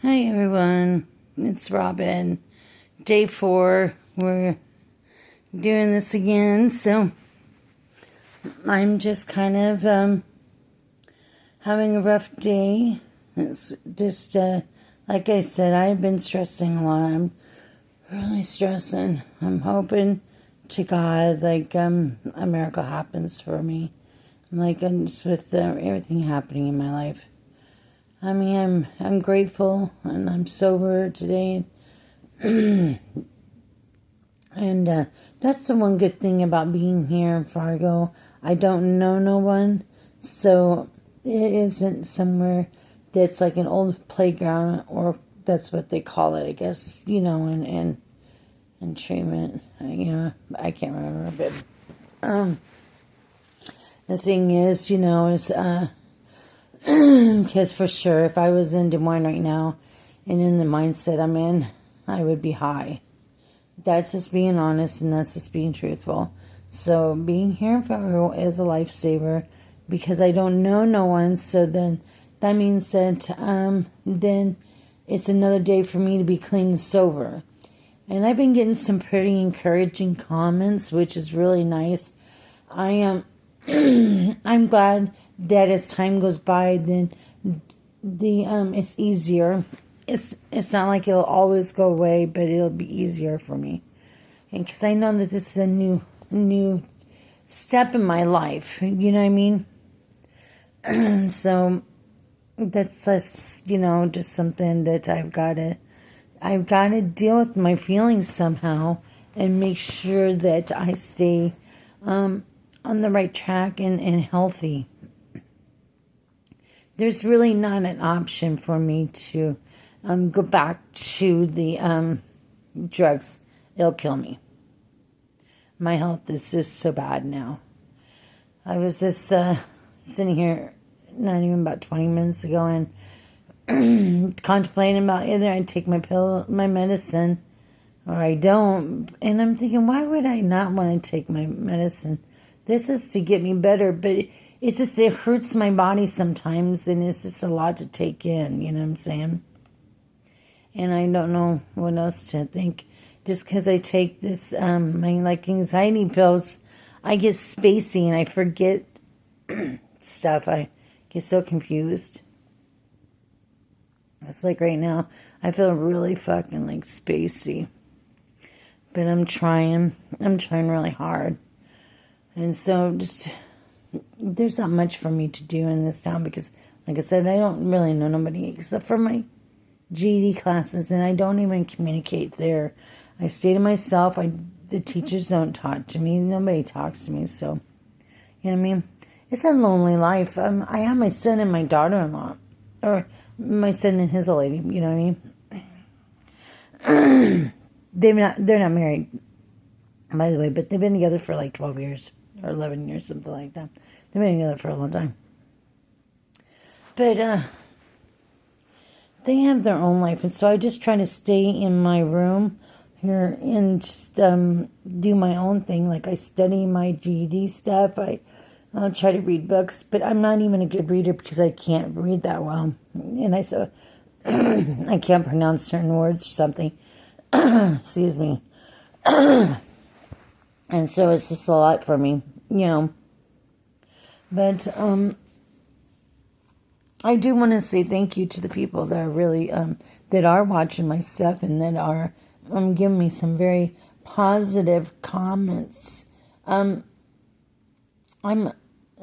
Hi everyone, it's Robin. Day 4, we're doing this again, so I'm just kind of having a rough day. It's just, like I said, I've been stressing a lot. I'm really stressing. I'm hoping to God, a miracle happens for me. I'm just with everything happening in my life. I mean, I'm grateful, and I'm sober today, and that's the one good thing about being here in Fargo. I don't know no one, so it isn't somewhere that's like an old playground, or that's what they call it, I guess, in treatment. I can't remember, but the thing is, because for sure, if I was in Des Moines right now and in the mindset I'm in, I would be high. That's just being honest and that's just being truthful. So being here in Fargo is a lifesaver because I don't know no one. So then that means that then it's another day for me to be clean and sober. And I've been getting some pretty encouraging comments, which is really nice. I am I'm glad that as time goes by, then it's easier. It's not like it'll always go away, but it'll be easier for me, and because I know that this is a new step in my life. You know what I mean? So that's just something that I've got to deal with my feelings somehow and make sure that I stay on the right track and healthy. There's really not an option for me to go back to the drugs. It'll kill me. My health is just so bad now. I was just sitting here not even about 20 minutes ago and contemplating about either I take my medicine, or I don't. And I'm thinking, why would I not want to take my medicine? This is to get me better, but it hurts my body sometimes, and it's just a lot to take in, you know what I'm saying? And I don't know what else to think. Just because I take this, my anxiety pills, I get spacey and I forget stuff. I get so confused. It's like right now, I feel really fucking spacey. But I'm trying really hard. And so there's not much for me to do in this town because, like I said, I don't really know nobody except for my GED classes, and I don't even communicate there. I stay to myself. The teachers don't talk to me. Nobody talks to me, so, you know what I mean? It's a lonely life. I have my son and my daughter-in-law, or my son and his old lady, you know what I mean? They're not married, by the way, but they've been together for 12 years. Or 11 years, something like that. They've been together for a long time. But they have their own life. And so I just try to stay in my room here and just do my own thing. Like I study my GED stuff. I'll try to read books. But I'm not even a good reader because I can't read that well. And I can't pronounce certain words or something. Excuse me. And so it's just a lot for me, But I do want to say thank you to the people that are really that are watching my stuff and that are giving me some very positive comments. I'm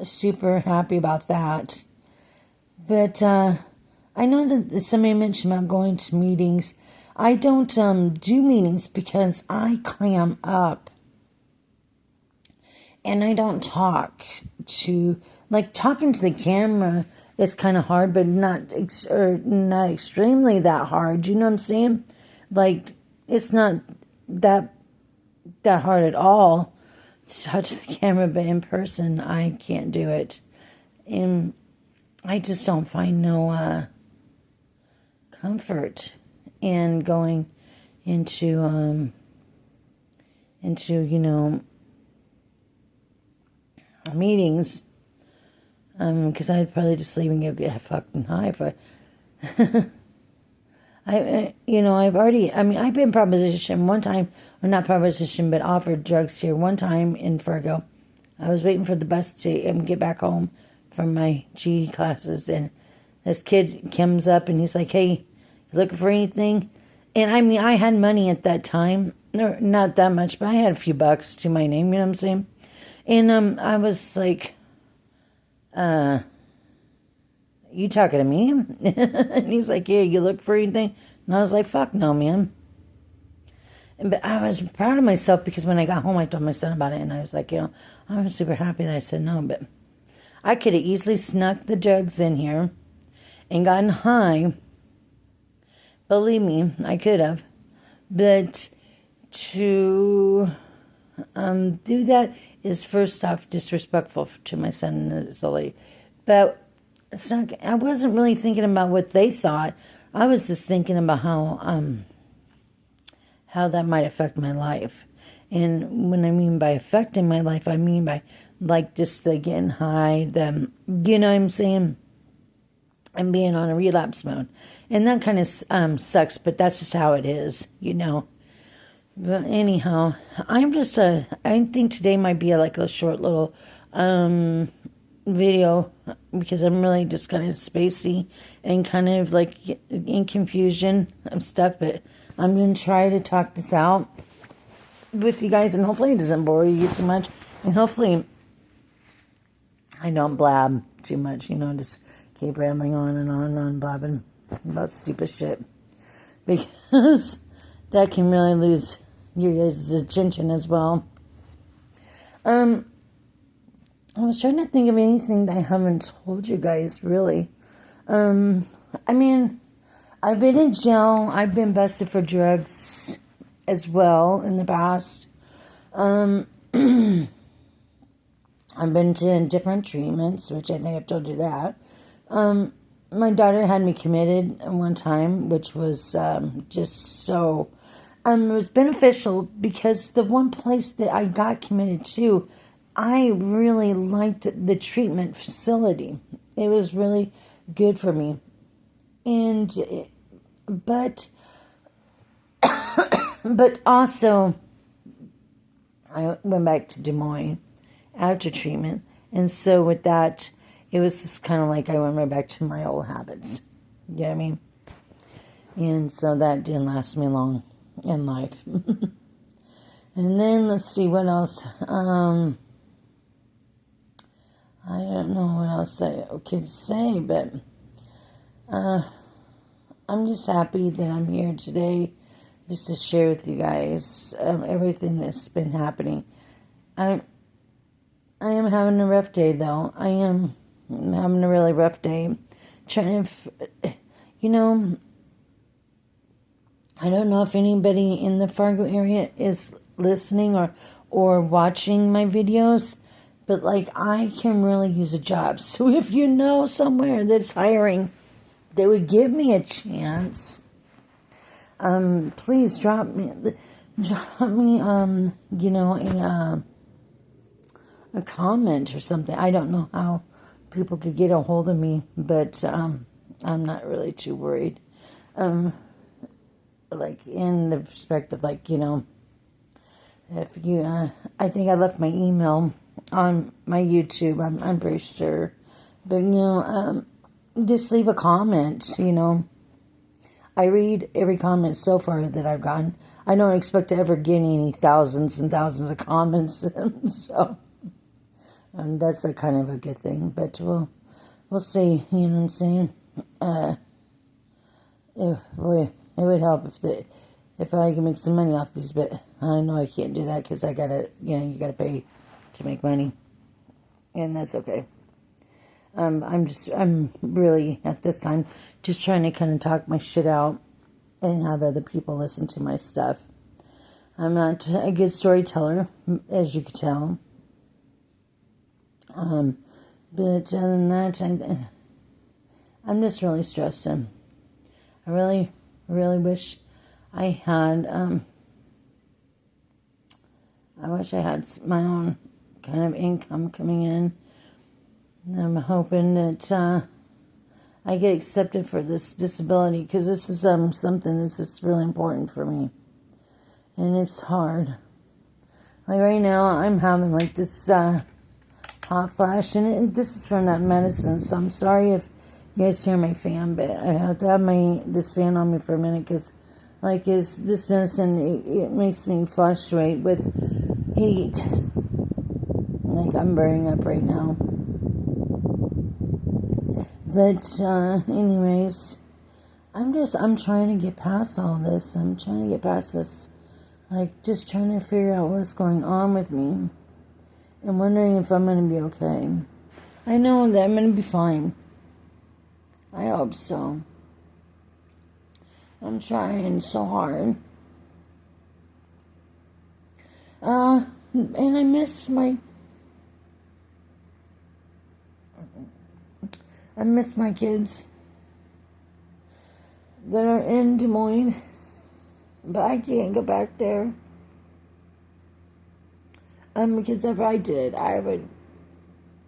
super happy about that. But I know that somebody mentioned about going to meetings. I don't do meetings because I clam up. And I don't talk to, talking to the camera is kind of hard, but not extremely that hard. You know what I'm saying? It's not that hard at all to touch the camera, but in person, I can't do it. And I just don't find no comfort in going into meetings, because I'd probably just leave and go get fucking high if I I've already, I've been propositioned one time, or not propositioned, but offered drugs here one time in Fargo. I was waiting for the bus to get back home from my GE classes, and this kid comes up and he's like, "Hey, you looking for anything?" And I had money at that time, not that much, but I had a few bucks to my name, you know what I'm saying? And I was like, "You talking to me?" And he's like, "Yeah, you look for anything?" And I was like, "Fuck no, man." But I was proud of myself because when I got home, I told my son about it, and I was like, I'm super happy that I said no. But I could have easily snuck the drugs in here and gotten high. Believe me, I could have. But to do that is first off disrespectful to my son Sully. But it's not, I wasn't really thinking about what they thought. I was just thinking about how that might affect my life. And when I mean by affecting my life, I mean by like just the getting high, you know what I'm saying? And being on a relapse mode. And that kind of sucks, but that's just how it is, you know. But anyhow, I think today might be like a short little video because I'm really just kind of spacey and kind of like in confusion of stuff, but I'm going to try to talk this out with you guys, and hopefully it doesn't bore you too much, and hopefully I don't blab too much, just keep rambling on and on and on, blabbing about stupid shit, because that can really lose your guys' attention as well. I was trying to think of anything that I haven't told you guys, really. I've been in jail. I've been busted for drugs as well in the past. I've been to different treatments, which I think I've told you that. My daughter had me committed at one time, which was just so... it was beneficial because the one place that I got committed to, I really liked the treatment facility. It was really good for me. But also, I went back to Des Moines after treatment. And so with that, it was just kind of like I went right back to my old habits. You know what I mean? And so that didn't last me long in life. And then let's see what else. I don't know what else I could say, but I'm just happy that I'm here today just to share with you guys everything that's been happening. I am having a rough day, though. I am having a really rough day. Trying to, I don't know if anybody in the Fargo area is listening or watching my videos, but I can really use a job. So if you know somewhere that's hiring, they would give me a chance. Please drop me, a comment or something. I don't know how people could get a hold of me, but I'm not really too worried. In the perspective, if you, I think I left my email on my YouTube. I'm pretty sure, but just leave a comment. I read every comment so far that I've gotten. I don't expect to ever get any thousands and thousands of comments, so that's a kind of a good thing. But we'll see. You know what I'm saying? It would help if I can make some money off these, but I know I can't do that because I gotta, you gotta pay to make money, and that's okay. I'm really at this time just trying to kind of talk my shit out and have other people listen to my stuff. I'm not a good storyteller, as you could tell. But other than that, I'm just really stressed. I really, really wish I had, my own kind of income coming in. I'm hoping that I get accepted for this disability, because this is something that's just really important for me. And it's hard. Like right now, I'm having like this hot flash, and this is from that medicine, so I'm sorry if you guys hear my fan, but I have to have this fan on me for a minute, because like this medicine, it makes me fluctuate with heat. Like I'm burning up right now. But anyways, I'm trying to get past all this. I'm trying to get past this, like just trying to figure out what's going on with me. I'm wondering if I'm going to be okay. I know that I'm going to be fine. I hope so. I'm trying so hard. And I miss my kids that are in Des Moines, but I can't go back there. Because if I did, I would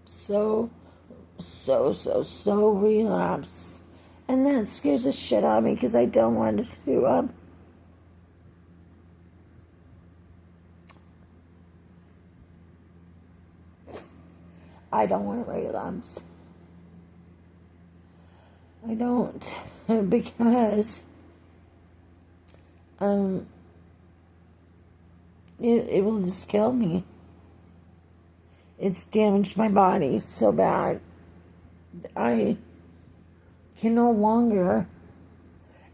so relapse. And that scares the shit out of me, because I don't want to, I don't want to relapse. I don't, because, it will just kill me. It's damaged my body so bad. I can no longer,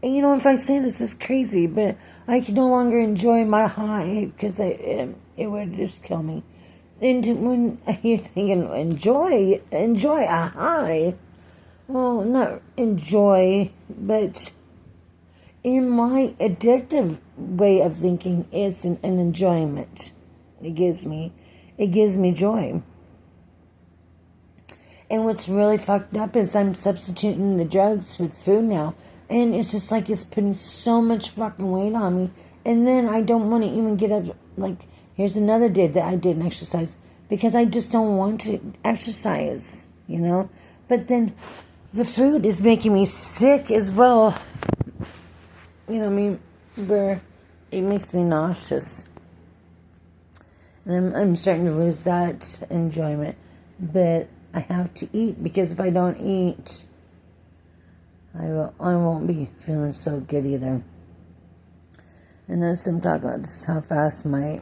and if I say this is crazy, but I can no longer enjoy my high, because it would just kill me. And when you're thinking, enjoy a high, well, not enjoy, but in my addictive way of thinking, it's an enjoyment. It gives me joy. And what's really fucked up is I'm substituting the drugs with food now. And it's just like it's putting so much fucking weight on me. And then I don't want to even get up. Like, here's another day that I didn't exercise, because I just don't want to exercise, But then the food is making me sick as well. Where it makes me nauseous. And I'm starting to lose that enjoyment. But I have to eat, because if I don't eat, I won't be feeling so good either. And that's what I'm talking about. This is how fast my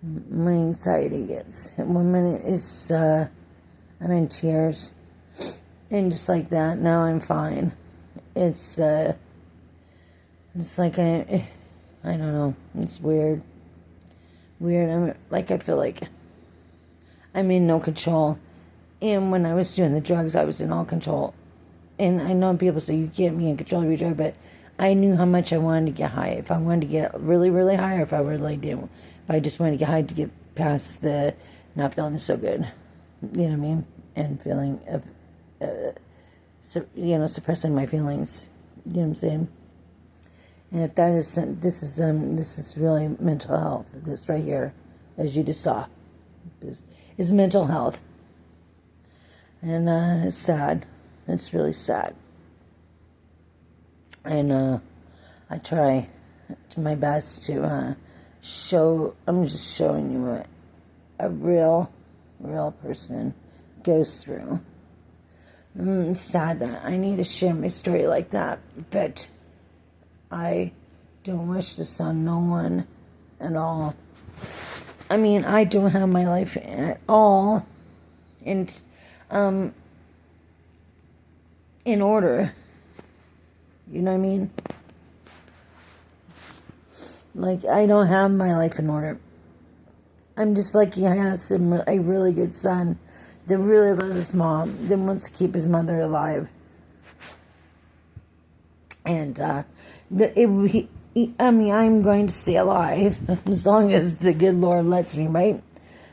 anxiety gets. And 1 minute is I'm in tears, and just like that, now I'm fine. It's like I don't know. It's weird. I feel like I'm in no control. And when I was doing the drugs, I was in all control. And I know people say you can't be in control of your drug, but I knew how much I wanted to get high. If I wanted to get really, really high, or if I really didn't. If I just wanted to get high to get past the not feeling so good. You know what I mean? And feeling suppressing my feelings. You know what I'm saying? And if that is, this is really mental health. This right here, as you just saw, is mental health. And it's sad. It's really sad. And I try to my best to show. I'm just showing you what a real person goes through. It's sad that I need to share my story like that, but I don't wish this on no one at all. I mean, I don't have my life at all in order. You know what I mean? Like, I don't have my life in order. I'm just lucky I have a really good son that really loves his mom, that wants to keep his mother alive. And I'm going to stay alive as long as the good Lord lets me, right?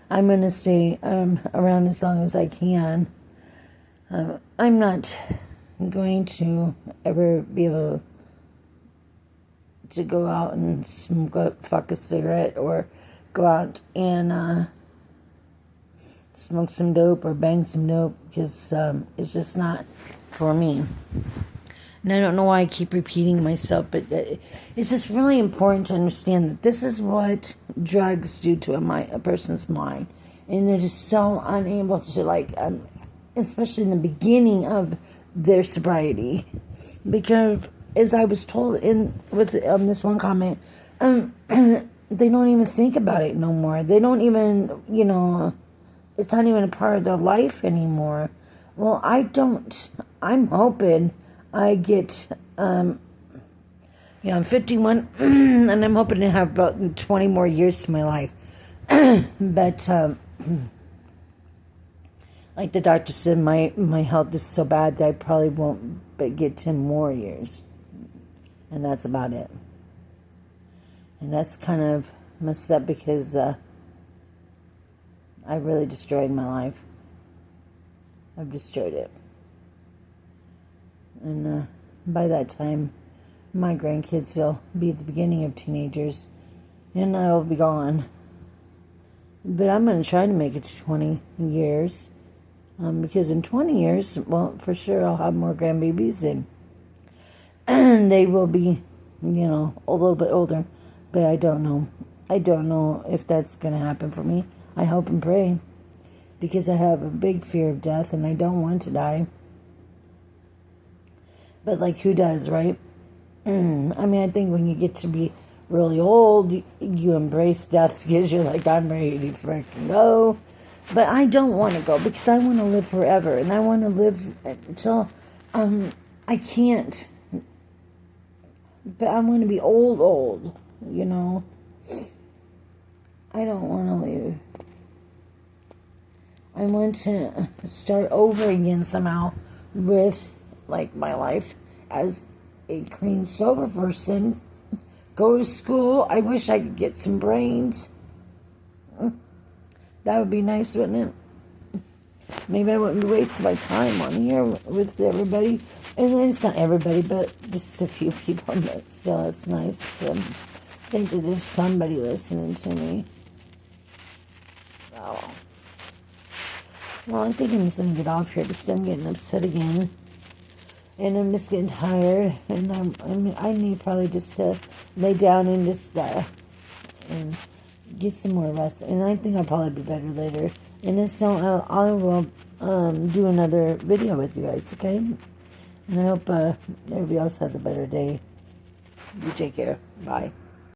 I'm going to stay around as long as I can. I'm not going to ever be able to go out and fuck a cigarette, or go out and smoke some dope or bang some dope, because it's just not for me. And I don't know why I keep repeating myself, but it's just really important to understand that this is what drugs do to a person's mind. And they're just so unable to, especially in the beginning of their sobriety. Because, as I was told with this one comment, they don't even think about it no more. They don't even, it's not even a part of their life anymore. Well, I don't. I'm hoping I get, I'm 51, and I'm hoping to have about 20 more years to my life. But, like the doctor said, my health is so bad that I probably won't get 10 more years. And that's about it. And that's kind of messed up because I really destroyed my life. I've destroyed it. And by that time, my grandkids will be at the beginning of teenagers, and I'll be gone. But I'm going to try to make it to 20 years, because in 20 years, well, for sure I'll have more grandbabies, and they will be, a little bit older. But I don't know. I don't know if that's going to happen for me. I hope and pray, because I have a big fear of death, and I don't want to die. But, who does, right? I think when you get to be really old, you embrace death because you're like, I'm ready to freaking go. But I don't want to go because I want to live forever. And I want to live until I can't. But I want to be old, I don't want to leave. I want to start over again somehow with my life as a clean, sober person. Go to school. I wish I could get some brains. That would be nice, wouldn't it? Maybe I wouldn't be wasting my time on here with everybody. And then it's not everybody, but just a few people. But still, it's nice to think that there's somebody listening to me. Oh. Well, I think I'm just going to get off here because I'm getting upset again. And I'm just getting tired, and I need probably just to lay down and just and get some more rest. And I think I'll probably be better later. And if so, I will do another video with you guys, okay? And I hope everybody else has a better day. You take care. Bye.